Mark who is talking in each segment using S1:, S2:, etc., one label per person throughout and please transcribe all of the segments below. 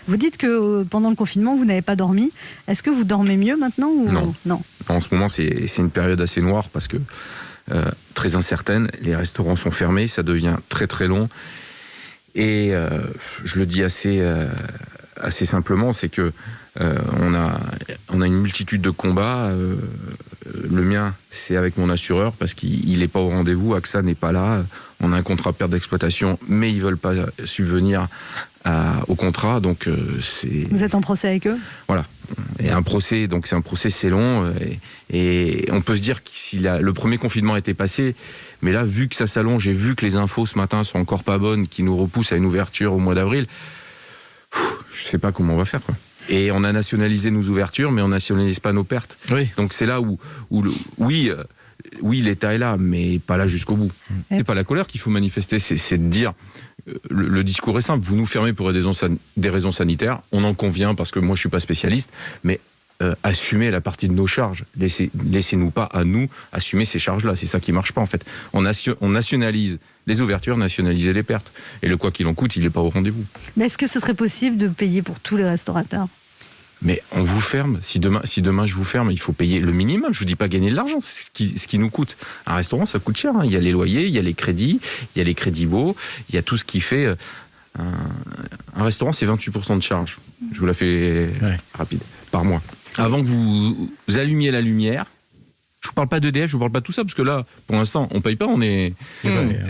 S1: Vous dites que pendant le confinement, vous n'avez pas dormi. Est-ce que vous dormez mieux maintenant ou...
S2: Non. En ce moment, c'est une période assez noire parce que très incertaine. Les restaurants sont fermés, ça devient très très long. Et je le dis assez simplement, c'est que on a une multitude de combats. Le mien, c'est avec mon assureur parce qu'il n'est pas au rendez-vous. AXA n'est pas là. On a un contrat perte d'exploitation, mais ils ne veulent pas subvenir au contrat. Donc c'est...
S1: Vous êtes en procès avec eux ?
S2: Voilà. Et un procès, donc c'est un procès, c'est long. Et on peut se dire que si le premier confinement était passé, mais là, vu que ça s'allonge et vu que les infos ce matin sont encore pas bonnes, qui nous repoussent à une ouverture au mois d'avril, je sais pas comment on va faire, quoi. Et on a nationalisé nos ouvertures, mais on nationalise pas nos pertes.
S3: Oui.
S2: Donc c'est là où oui, l'État est là, mais pas là jusqu'au bout. C'est pas la colère qu'il faut manifester, c'est de dire, le discours est simple, vous nous fermez pour des raisons sanitaires, on en convient parce que moi je suis pas spécialiste, mais assumer la partie de nos charges. Laissez-nous pas à nous assumer ces charges-là. C'est ça qui marche pas en fait. On nationalise les ouvertures, nationaliser les pertes. Et le quoi qu'il en coûte, il n'est pas au rendez-vous.
S1: Mais est-ce que ce serait possible de payer pour tous les restaurateurs ?
S2: Mais on vous ferme. Si demain je vous ferme, il faut payer le minimum. Je vous dis pas gagner de l'argent, c'est ce qui nous coûte. Un restaurant, ça coûte cher. Hein. Il y a les loyers, il y a les crédits, il y a les crédits baux, il y a tout ce qui fait... Un restaurant, c'est 28% de charge. Je vous la fais rapide, par mois. Avant que vous allumiez la lumière, je vous parle pas d'EDF, je vous parle pas de tout ça, parce que là, pour l'instant, on paye pas, on est...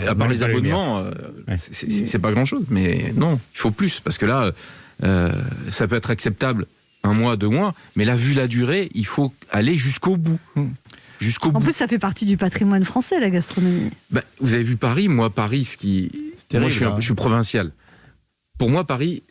S2: à part les abonnements, c'est pas grand-chose. Mais non, il faut plus, parce que là, ça peut être acceptable 1 mois, 2 mois, mais là, vu la durée, il faut aller jusqu'au bout.
S1: En plus, ça fait partie du patrimoine français, la gastronomie.
S2: Vous avez vu Paris, moi, Paris, moi, je suis provincial. Pour moi, Paris,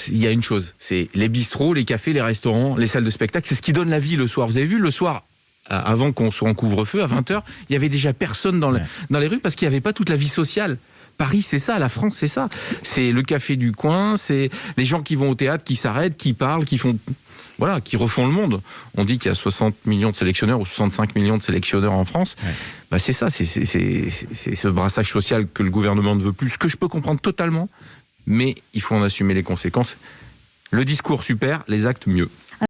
S2: il y a une chose, c'est les bistrots, les cafés, les restaurants, les salles de spectacle, c'est ce qui donne la vie le soir. Vous avez vu, le soir, avant qu'on soit en couvre-feu, à 20h, il y avait déjà personne dans les rues parce qu'il n'y avait pas toute la vie sociale. Paris, c'est ça, la France, c'est ça. C'est le café du coin, c'est les gens qui vont au théâtre, qui s'arrêtent, qui parlent, qui refont le monde. On dit qu'il y a 60 millions de sélectionneurs ou 65 millions de sélectionneurs en France. C'est ça, c'est ce brassage social que le gouvernement ne veut plus, ce que je peux comprendre totalement. Mais il faut en assumer les conséquences. Le discours super, les actes mieux.